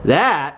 That,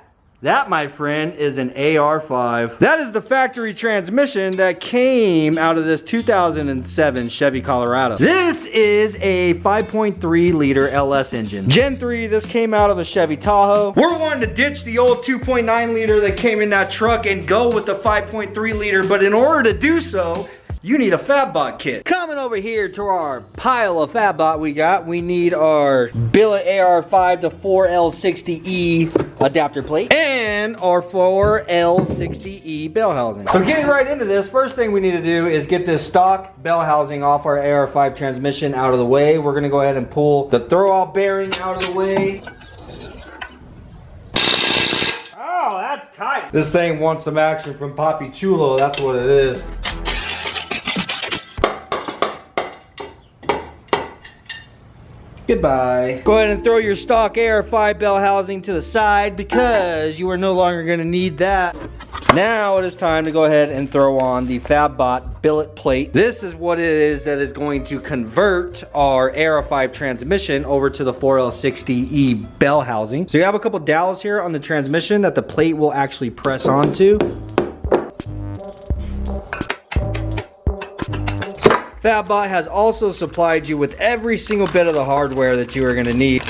my friend, is an AR5. That is the factory transmission that came out of this 2007 Chevy Colorado. This is a 5.3 liter LS engine. Gen 3, this came out of a Chevy Tahoe. We're wanting to ditch the old 2.9 liter that came in that truck and go with the 5.3 liter, but in order to do so, you need a FabBot kit. Coming over here to our pile of FabBot we need our billet AR5 to 4L60E adapter plate and our 4L60E bell housing. So getting right into this, first thing we need to do is get this stock bell housing off our AR5 transmission out of the way. We're gonna go ahead and pull the throwout bearing out of the way. Oh, that's tight. This thing wants some action from Papi Chulo, that's what it is. Goodbye. Go ahead and throw your stock AR5 bell housing to the side because you are no longer going to need that. Now it is time to go ahead and throw on the FabBot billet plate. This is what it is that is going to convert our AR5 transmission over to the 4L60E bell housing. So you have a couple dowels here on the transmission that the plate will actually press onto. FabBot has also supplied you with every single bit of the hardware that you are going to need.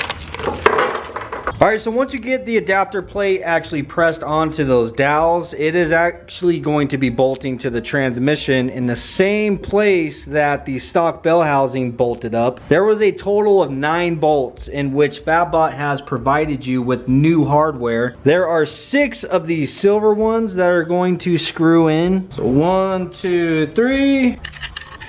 Alright, so once you get the adapter plate actually pressed onto those dowels, it is actually going to be bolting to the transmission in the same place that the stock bell housing bolted up. There was a total of 9 bolts in which FabBot has provided you with new hardware. There are 6 of these silver ones that are going to screw in. So 1, 2, 3...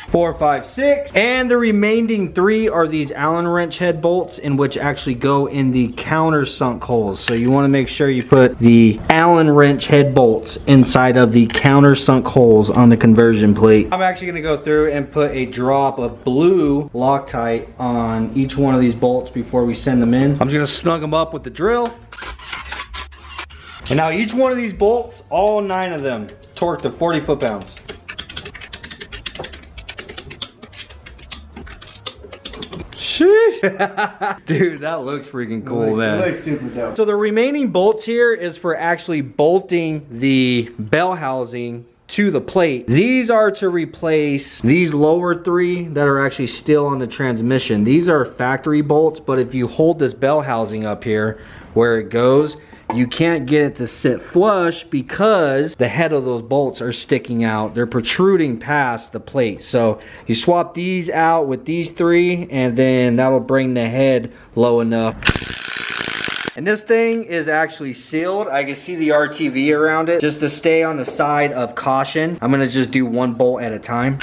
4, 5, 6, and the remaining 3 are these Allen wrench head bolts in which actually go in the countersunk holes. So you want to make sure you put the Allen wrench head bolts inside of the countersunk holes on the conversion plate. I'm actually going to go through and put a drop of blue Loctite on each one of these bolts before we send them in. I'm just going to snug them up with the drill. And now each one of these bolts, all 9 of them, torqued to 40 foot-pounds. Dude, that looks freaking cool, man. It looks super dope. So the remaining bolts here is for actually bolting the bell housing to the plate. These are to replace these lower 3 that are actually still on the transmission. These are factory bolts, but if you hold this bell housing up here where it goes, you can't get it to sit flush because the head of those bolts are sticking out. They're protruding past the plate. So you swap these out with these 3 and then that'll bring the head low enough. And this thing is actually sealed. I can see the RTV around it. Just to stay on the side of caution, I'm gonna just do 1 bolt at a time.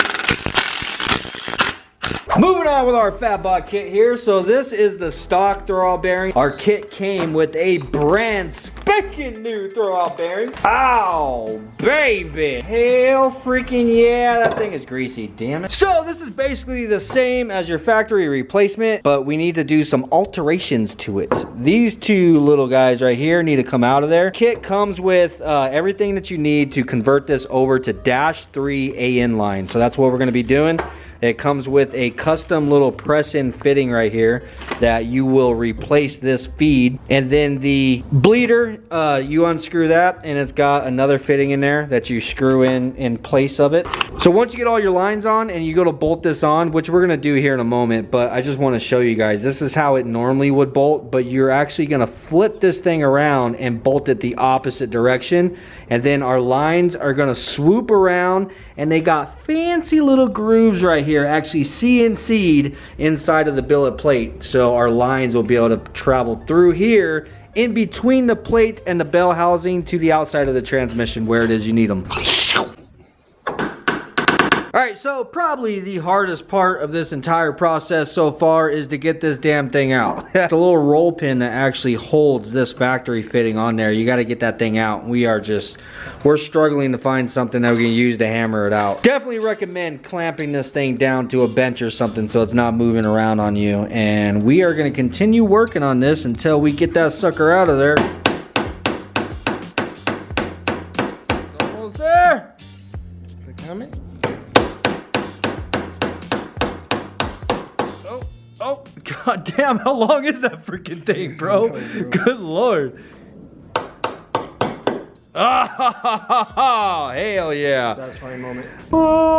Moving on with our FabBot kit here. So this is the stock throwout bearing. Our kit came with a brand spanking new throwout bearing. Ow, baby. Hell freaking yeah, that thing is greasy, damn it. So this is basically the same as your factory replacement, but we need to do some alterations to it. These 2 little guys right here need to come out of there. Kit comes with everything that you need to convert this over to -3 AN line. So that's what we're gonna be doing. It comes with a custom little press-in fitting right here that you will replace this feed. And then the bleeder, you unscrew that and it's got another fitting in there that you screw in place of it. So once you get all your lines on and you go to bolt this on, which we're gonna do here in a moment, but I just wanna show you guys, this is how it normally would bolt, but you're actually gonna flip this thing around and bolt it the opposite direction. And then our lines are gonna swoop around and they got fancy little grooves right here, actually CNC'd inside of the billet plate. So our lines will be able to travel through here in between the plate and the bell housing to the outside of the transmission where it is you need them. Alright, so probably the hardest part of this entire process so far is to get this damn thing out. It's a little roll pin that actually holds this factory fitting on there. You got to get that thing out. We're struggling to find something that we can use to hammer it out. Definitely recommend clamping this thing down to a bench or something so it's not moving around on you. And we are going to continue working on this until we get that sucker out of there. It's almost there. They're coming. Oh, god damn, how long is that freaking thing, bro? Good lord. Oh, hell yeah. Satisfying moment. Oh,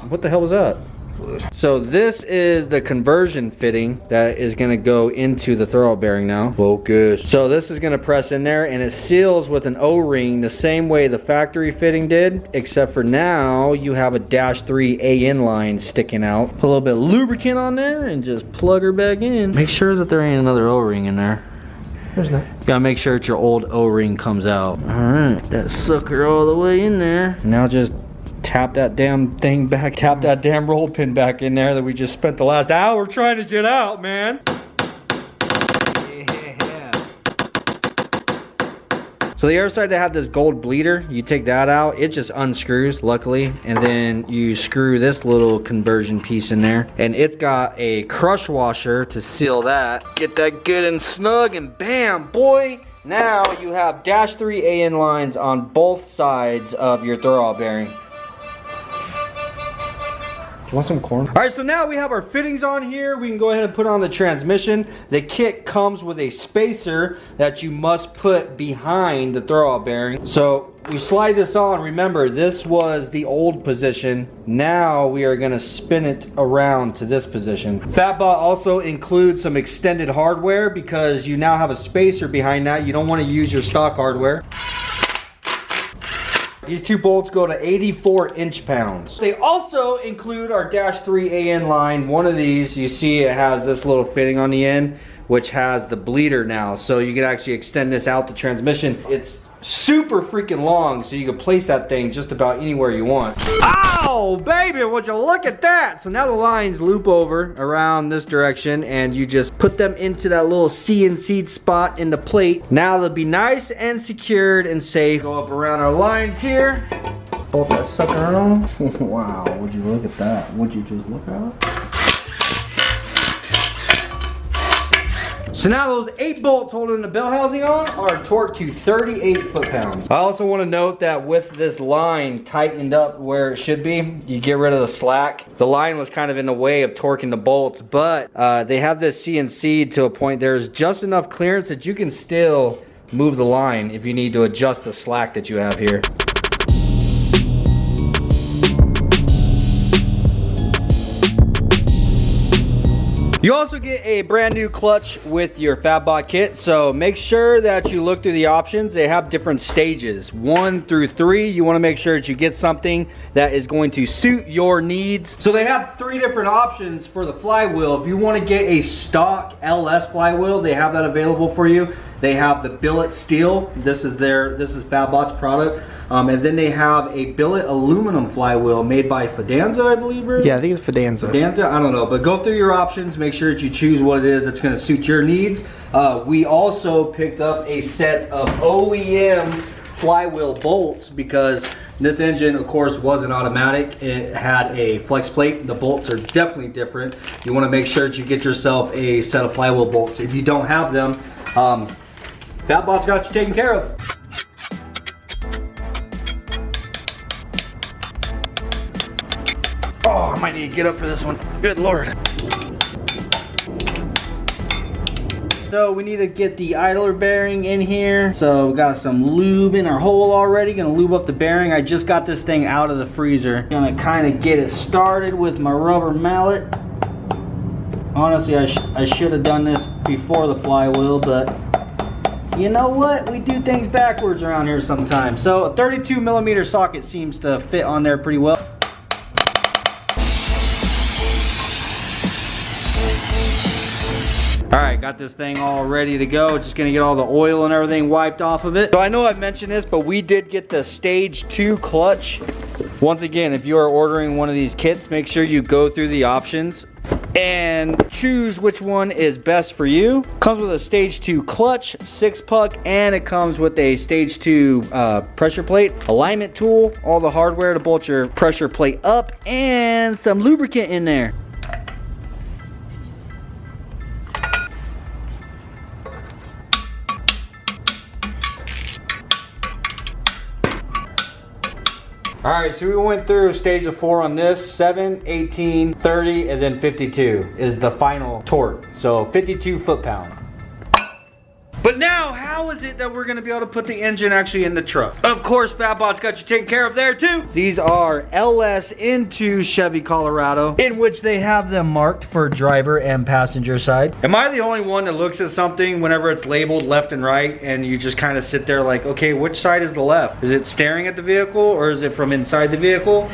what the hell was that? So this is the conversion fitting that is gonna go into the throwout bearing now. Focus. So this is gonna press in there and it seals with an O-ring the same way the factory fitting did, except for now you have a -3 AN line sticking out. Put a little bit of lubricant on there and just plug her back in. Make sure that there ain't another O-ring in there. There's not. Gotta make sure that your old O-ring comes out. All right, that sucker all the way in there. Now just tap that damn thing back, tap that damn roll pin back in there that we just spent the last hour trying to get out, man. Yeah. So the other side that had this gold bleeder, you take that out, it just unscrews, luckily, and then you screw this little conversion piece in there, and it's got a crush washer to seal that. Get that good and snug, and bam, boy. Now you have -3 AN lines on both sides of your throwout bearing. Want some corn? All right, so now we have our fittings on here. We can go ahead and put on the transmission. The kit comes with a spacer that you must put behind the throwout bearing. So we slide this on. Remember, this was the old position. Now we are gonna spin it around to this position. FabBot also includes some extended hardware because you now have a spacer behind that. You don't wanna use your stock hardware. These two bolts go to 84 inch-pounds. They also include our -3 AN line. One of these, you see it has this little fitting on the end, which has the bleeder now. So you can actually extend this out the transmission. It's super freaking long, so you can place that thing just about anywhere you want. Oh, baby, would you look at that? So now the lines loop over around this direction, and you just put them into that little CNC spot in the plate. Now they'll be nice and secured and safe. Go up around our lines here. Bolt that sucker on. Wow, would you look at that? Would you just look at it? So now those 8 bolts holding the bell housing on are torqued to 38 foot-pounds. I also want to note that with this line tightened up where it should be, you get rid of the slack. The line was kind of in the way of torquing the bolts, but they have this CNC to a point there's just enough clearance that you can still move the line if you need to adjust the slack that you have here. You also get a brand new clutch with your FabBot kit, so make sure that you look through the options. They have different stages, 1 through 3. You want to make sure that you get something that is going to suit your needs. So they have 3 different options for the flywheel. If you want to get a stock LS flywheel, they have that available for you. They have the billet steel. This is FabBot's product. And then they have a billet aluminum flywheel made by Fidanza, I believe, right? Yeah, I think it's Fidanza. Fidanza? I don't know. But go through your options. Make sure that you choose what it is that's going to suit your needs. We also picked up a set of OEM flywheel bolts because this engine, of course, wasn't automatic. It had a flex plate. The bolts are definitely different. You want to make sure that you get yourself a set of flywheel bolts. If you don't have them, FabBot's got you taken care of. Oh, I might need to get up for this one. Good Lord. So we need to get the idler bearing in here. So we got some lube in our hole already. Gonna lube up the bearing. I just got this thing out of the freezer. Gonna kind of get it started with my rubber mallet. Honestly, I should have done this before the flywheel, but you know what? We do things backwards around here sometimes. So a 32mm socket seems to fit on there pretty well. All right, got this thing all ready to go. Just gonna get all the oil and everything wiped off of it. So I know I've mentioned this, but we did get the stage 2 clutch. Once again, if you are ordering one of these kits, make sure you go through the options and choose which one is best for you. Comes with a stage 2 clutch, 6-puck, and it comes with a stage 2 pressure plate, alignment tool, all the hardware to bolt your pressure plate up, and some lubricant in there. All right, so we went through stage of 4 on this. 7, 18, 30, and then 52 is the final torque. So 52 foot-pound. But now, how is it that we're gonna be able to put the engine actually in the truck? Of course, FabBot's got you taken care of there too. These are LS into Chevy Colorado, in which they have them marked for driver and passenger side. Am I the only one that looks at something whenever it's labeled left and right, and you just kind of sit there like, okay, which side is the left? Is it staring at the vehicle, or is it from inside the vehicle?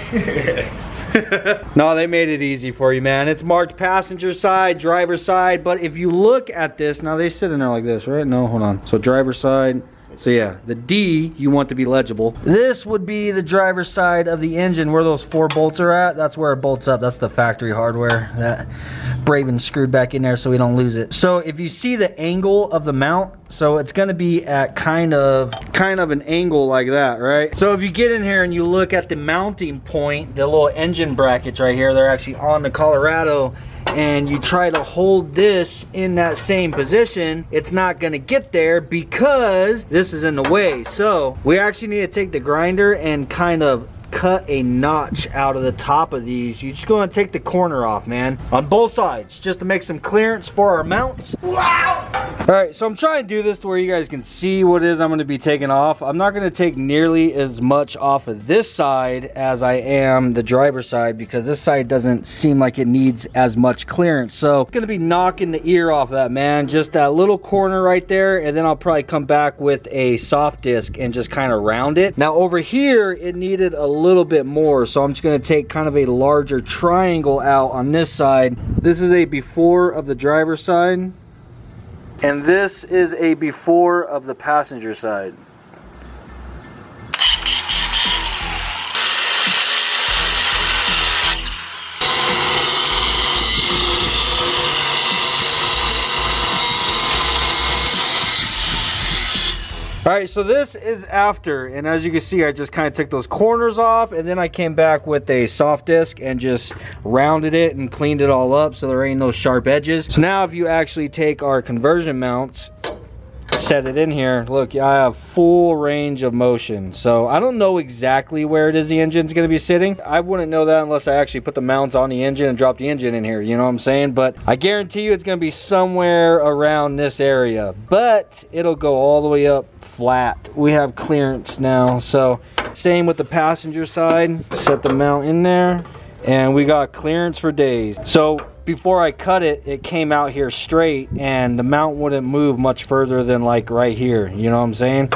No, they made it easy for you, man. It's marked passenger side, driver side, but if you look at this, now they sit in there like this, right? No, hold on. So driver side. So yeah, the D you want to be legible. This would be the driver's side of the engine where those 4 bolts are at. That's where it bolts up. That's the factory hardware that Braven screwed back in there so we don't lose it. So if you see the angle of the mount, so it's gonna be at kind of an angle like that, right? So if you get in here and you look at the mounting point, the little engine brackets right here, they're actually on the Colorado, and you try to hold this in that same position, it's not gonna get there because this is in the way. So we actually need to take the grinder and kind of cut a notch out of the top of these. You're just going to take the corner off, man, on both sides, just to make some clearance for our mounts. Wow! All right, so I'm trying to do this to where you guys can see what it is I'm going to be taking off. I'm not going to take nearly as much off of this side as I am the driver's side, because this side doesn't seem like it needs as much clearance. So I'm going to be knocking the ear off of that, man, just that little corner right there, and then I'll probably come back with a soft disc and just kind of round it. Now over here, it needed a little bit more, so I'm just going to take kind of a larger triangle out on this side. This is a before of the driver's side, and this is a before of the passenger side. All right, so this is after, and as you can see, I just kind of took those corners off, and then I came back with a soft disc and just rounded it and cleaned it all up so there ain't no sharp edges. So now if you actually take our conversion mounts, set it in here, look, I have full range of motion. So I don't know exactly where it is the engine's gonna be sitting. I wouldn't know that unless I actually put the mounts on the engine and drop the engine in here, you know what I'm saying? But I guarantee you it's gonna be somewhere around this area, but it'll go all the way up flat. We have clearance now, so same with the passenger side. Set the mount in there, and we got clearance for days. So before I cut it, it came out here straight, and the mount wouldn't move much further than like right here, you know what I'm saying?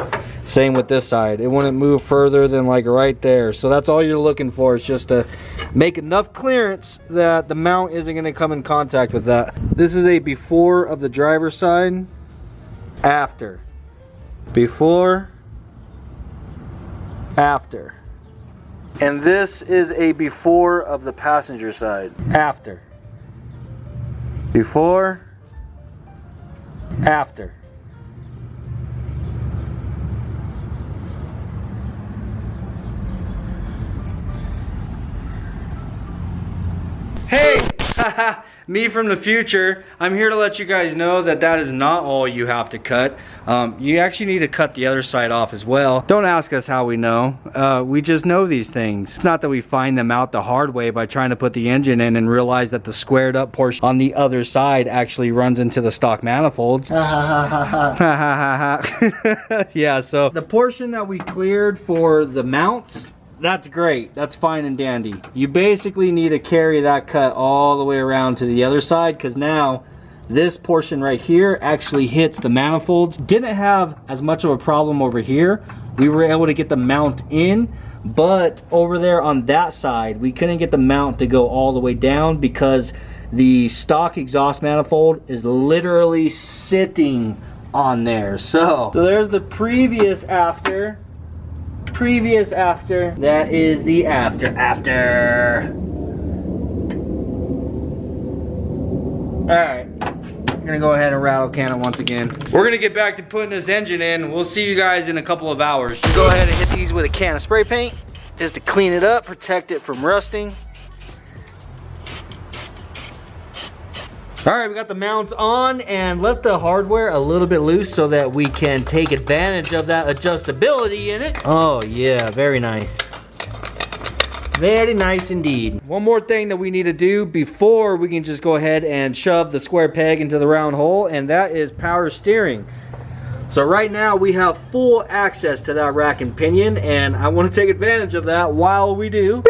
Same with this side, it wouldn't move further than like right there. So that's all you're looking for, is just to make enough clearance that the mount isn't going to come in contact with that. This is a before of the driver's side, after. Before, after. And this is a before of the passenger side, after. Before, after. Hey, me from the future. I'm here to let you guys know that that is not all you have to cut. You actually need to cut the other side off as well. Don't ask us how we know. We just know these things. It's not that we find them out the hard way by trying to put the engine in and realize that the squared up portion on the other side actually runs into the stock manifolds. Yeah, so the portion that we cleared for the mounts, that's great, that's fine and dandy. You basically need to carry that cut all the way around to the other side, because now this portion right here actually hits the manifolds. Didn't have as much of a problem over here. We were able to get the mount in, but over there on that side, we couldn't get the mount to go all the way down because the stock exhaust manifold is literally sitting on there. So there's the previous after. Previous after. That is the after. Alright, I'm gonna go ahead and rattle can it once again. We're gonna get back to putting this engine in. We'll see you guys in a couple of hours. Go ahead and hit these with a can of spray paint just to clean it up, protect it from rusting. All right, we got the mounts on and left the hardware a little bit loose so that we can take advantage of that adjustability in it. Oh yeah, very nice. Very nice indeed. One more thing that we need to do before we can just go ahead and shove the square peg into the round hole, and that is power steering. So right now we have full access to that rack and pinion, and I want to take advantage of that while we do.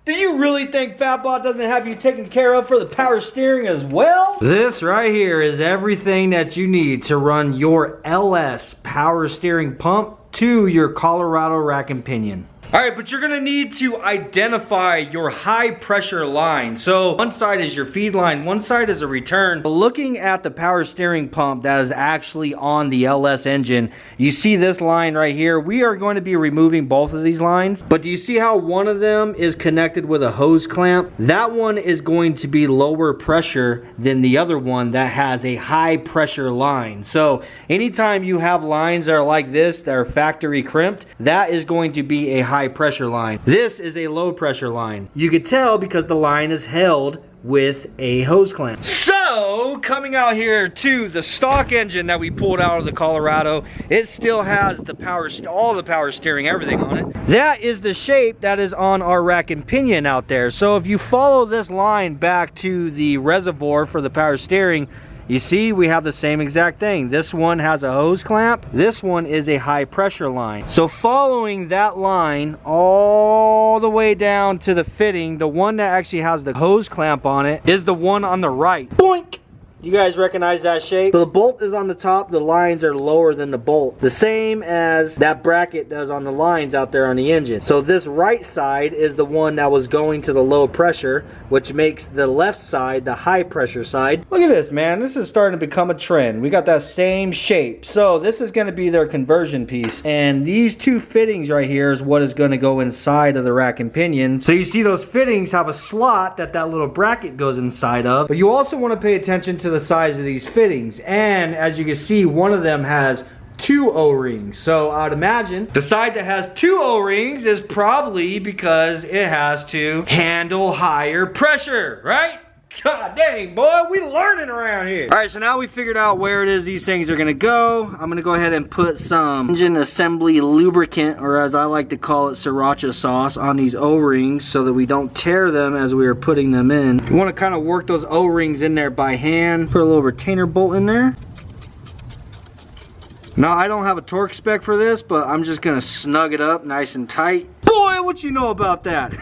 Do you really think FabBot doesn't have you taken care of for the power steering as well? This right here is everything that you need to run your LS power steering pump to your Colorado rack and pinion. Alright, but you're gonna need to identify your high pressure line. So one side is your feed line, one side is a return. Looking at the power steering pump that is actually on the LS engine, you see this line right here. We are going to be removing both of these lines, but do you see how one of them is connected with a hose clamp? That one is going to be lower pressure than the other one that has a high pressure line. So anytime you have lines that are like this, that are factory crimped, that is going to be a high pressure line. This is a low pressure line. You could tell because the line is held with a hose clamp. So coming out here to the stock engine that we pulled out of the Colorado, it still has the power, all the power steering, everything on it. That is the shape that is on our rack and pinion out there. So if you follow this line back to the reservoir for the power steering, you see we have the same exact thing. This one has a hose clamp. This one is a high pressure line. So following that line all the way down to the fitting, the one that actually has the hose clamp on it is the one on the right. Boink! You guys recognize that shape? So the bolt is on the top, the lines are lower than the bolt. The same as that bracket does on the lines out there on the engine. So this right side is the one that was going to the low pressure, which makes the left side the high pressure side. Look at this, man. This is starting to become a trend. We got that same shape. So this is going to be their conversion piece. And these two fittings right here is what is going to go inside of the rack and pinion. So you see those fittings have a slot that little bracket goes inside of. But you also want to pay attention to the size of these fittings, and as you can see, one of them has 2 O-rings. So I would imagine the side that has 2 O-rings is probably because it has to handle higher pressure, right? God dang, boy, we learning around here. All right, so now we figured out where it is these things are gonna go. I'm gonna go ahead and put some engine assembly lubricant, or as I like to call it, sriracha sauce, on these O-rings so that we don't tear them as we are putting them in. You wanna kind of work those O-rings in there by hand. Put a little retainer bolt in there. Now, I don't have a torque spec for this, but I'm just gonna snug it up nice and tight. Boy, what you know about that?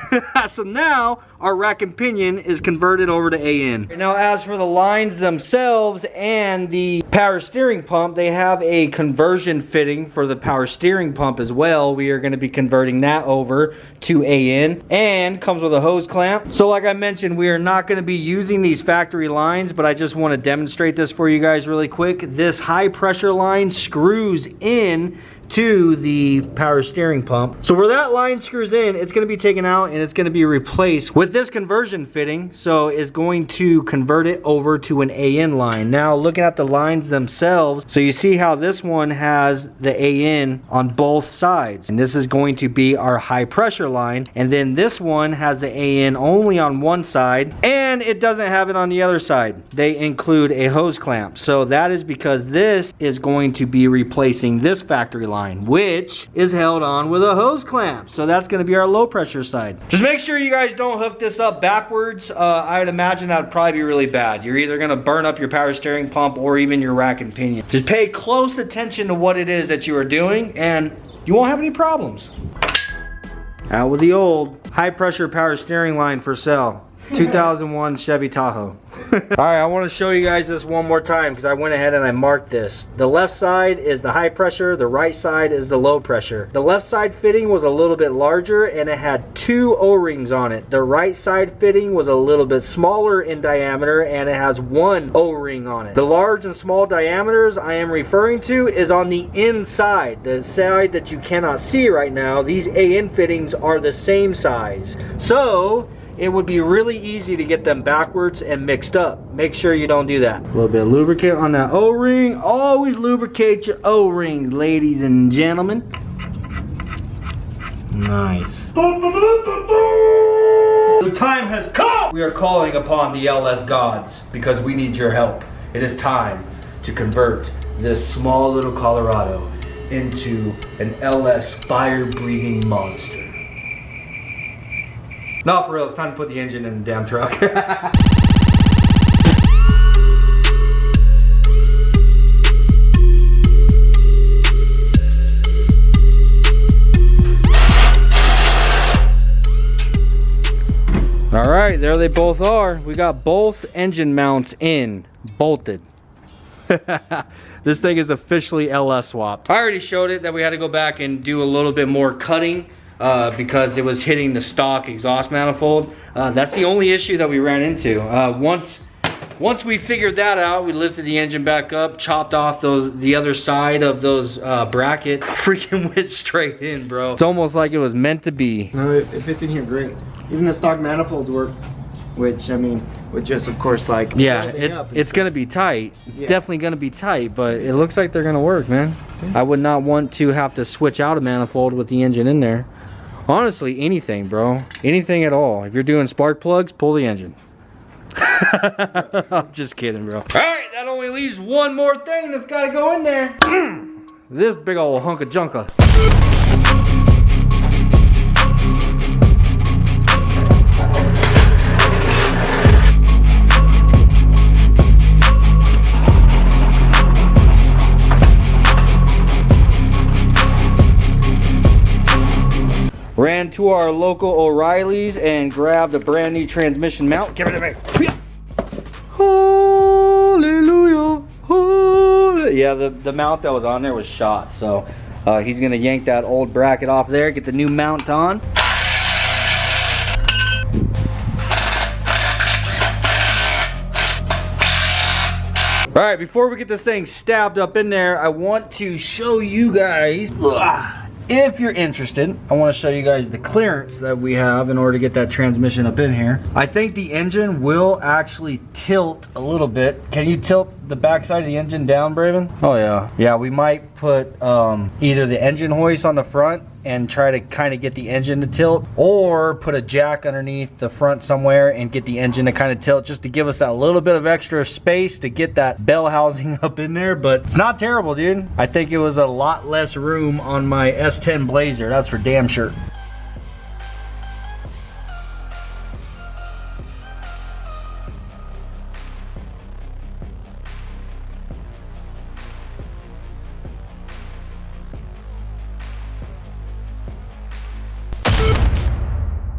So now our rack and pinion is converted over to AN. Now as for the lines themselves and the power steering pump, they have a conversion fitting for the power steering pump as well. We are going to be converting that over to AN, and comes with a hose clamp. So like I mentioned, we are not going to be using these factory lines, but I just want to demonstrate this for you guys really quick. This high pressure line screws in to the power steering pump. So where that line screws in, it's going to be taken out and it's going to be replaced with this conversion fitting. So it's going to convert it over to an AN line. Now looking at the lines themselves, so you see how this one has the AN on both sides, and this is going to be our high pressure line, and then this one has the AN only on one side and it doesn't have it on the other side. They include a hose clamp. So that is because this is going to be replacing this factory line, which is held on with a hose clamp. So that's going to be our low pressure side. Just make sure you guys don't hook this up backwards. I would imagine that would probably be really bad. You're either going to burn up your power steering pump or even your rack and pinion. Just pay close attention to what it is that you are doing and you won't have any problems. Out with the old high pressure power steering line for sale. 2001 Chevy Tahoe. Alright, I want to show you guys this one more time because I went ahead and I marked this. The left side is the high pressure, the right side is the low pressure. The left side fitting was a little bit larger and it had 2 O-rings on it. The right side fitting was a little bit smaller in diameter and it has 1 O-ring on it. The large and small diameters I am referring to is on the inside, the side that you cannot see right now. These AN fittings are the same size. So it would be really easy to get them backwards and mixed up. Make sure you don't do that. A little bit of lubricant on that O-ring. Always lubricate your O-rings, ladies and gentlemen. Nice. The time has come! We are calling upon the LS gods because we need your help. It is time to convert this small little Colorado into an LS fire-breathing monster. No, for real, it's time to put the engine in the damn truck. All right, there they both are. We got both engine mounts in, bolted. This thing is officially LS swapped. I already showed it that we had to go back and do a little bit more cutting because it was hitting the stock exhaust manifold. That's the only issue that we ran into. Once we figured that out, we lifted the engine back up, chopped off the other side of those brackets, freaking went straight in, bro. It's almost like it was meant to be. No, it fits in here great. Even the stock manifolds work, which, I mean, with just, of course, like... Yeah, it's going to be tight. It's definitely going to be tight, but it looks like they're going to work, man. I would not want to have to switch out a manifold with the engine in there. Honestly, anything, bro. Anything at all. If you're doing spark plugs, pull the engine. I'm just kidding, bro. All right, that only leaves one more thing that's got to go in there. This big old hunk of junka. Ran to our local O'Reilly's and grabbed a brand new transmission mount. Give it to me. Hallelujah. Hallelujah. Yeah, the mount that was on there was shot, so he's gonna yank that old bracket off there, get the new mount on. All right, before we get this thing stabbed up in there, I want to show you guys. If you're interested, I want to show you guys the clearance that we have in order to get that transmission up in here. I think the engine will actually tilt a little bit. Can you tilt the backside of the engine down, Braven? Oh yeah. Yeah, we might put either the engine hoist on the front and try to kind of get the engine to tilt, or put a jack underneath the front somewhere and get the engine to kind of tilt, just to give us that little bit of extra space to get that bell housing up in there. But it's not terrible, dude. I think it was a lot less room on my S10 Blazer, that's for damn sure.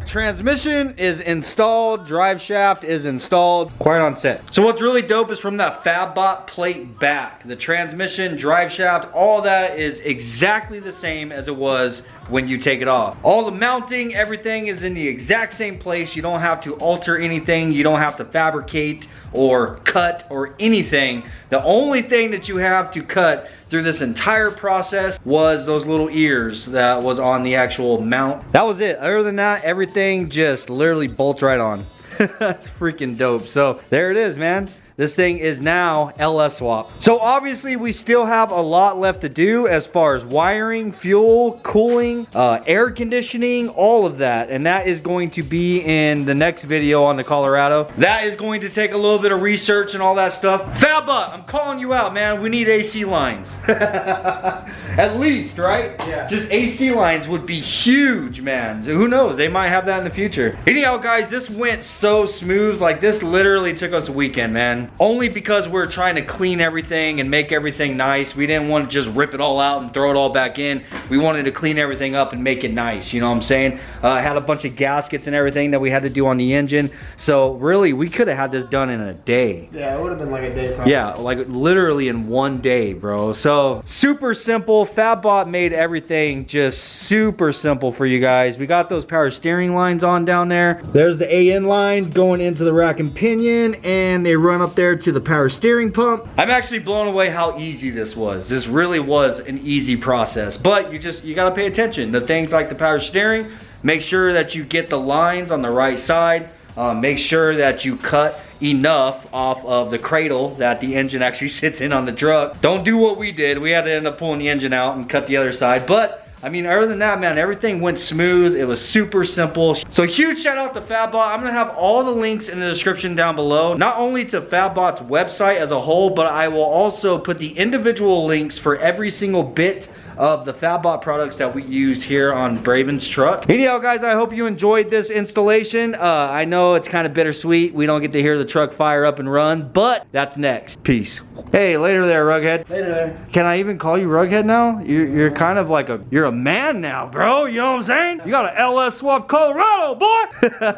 Transmission is installed, drive shaft is installed, quite on set. So what's really dope is from that FabBot plate back, the transmission, drive shaft, all that is exactly the same as it was when you take it off. All the mounting, everything is in the exact same place. You don't have to alter anything. You don't have to fabricate or cut or anything. The only thing that you have to cut through this entire process was those little ears that was on the actual mount. That was it. Other than that, everything just literally bolts right on. That's freaking dope. So there it is, man. This thing is now LS swap. So obviously we still have a lot left to do as far as wiring, fuel, cooling, air conditioning, all of that. And that is going to be in the next video on the Colorado. That is going to take a little bit of research and all that stuff. FabBot, I'm calling you out, man. We need AC lines. At least, right? Yeah. Just AC lines would be huge, man. So who knows? They might have that in the future. Anyhow, guys, this went so smooth. Like, this literally took us a weekend, man. Only because we're trying to clean everything and make everything nice. We didn't want to just rip it all out and throw it all back in. We wanted to clean everything up and make it nice, you know what I'm saying? Had a bunch of gaskets and everything that we had to do on the engine. So really, we could have had this done in a day. Yeah, it would have been like a day probably. Yeah, like literally in one day, bro. So super simple. FabBot made everything just super simple for you guys. We got those power steering lines on down there. There's the AN lines going into the rack and pinion, and they run up there to the power steering pump. I'm actually blown away how easy this was. This really was an easy process, but you gotta pay attention to things like the power steering. Make sure that you get the lines on the right side. Make sure that you cut enough off of the cradle that the engine actually sits in on the truck. Don't do what we did. We had to end up pulling the engine out and cut the other side, but I mean, other than that, man, everything went smooth. It was super simple. So huge shout out to FabBot. I'm gonna have all the links in the description down below, not only to FabBot's website as a whole, but I will also put the individual links for every single bit of the FabBot products that we used here on Braven's truck. Anyhow, guys, I hope you enjoyed this installation. I know it's kind of bittersweet. We don't get to hear the truck fire up and run, but that's next. Peace. Hey, later there, Rughead. Later there. Can I even call you Rughead now? You're kind of like you're a man now, bro. You know what I'm saying? You got an LS swap Colorado, boy.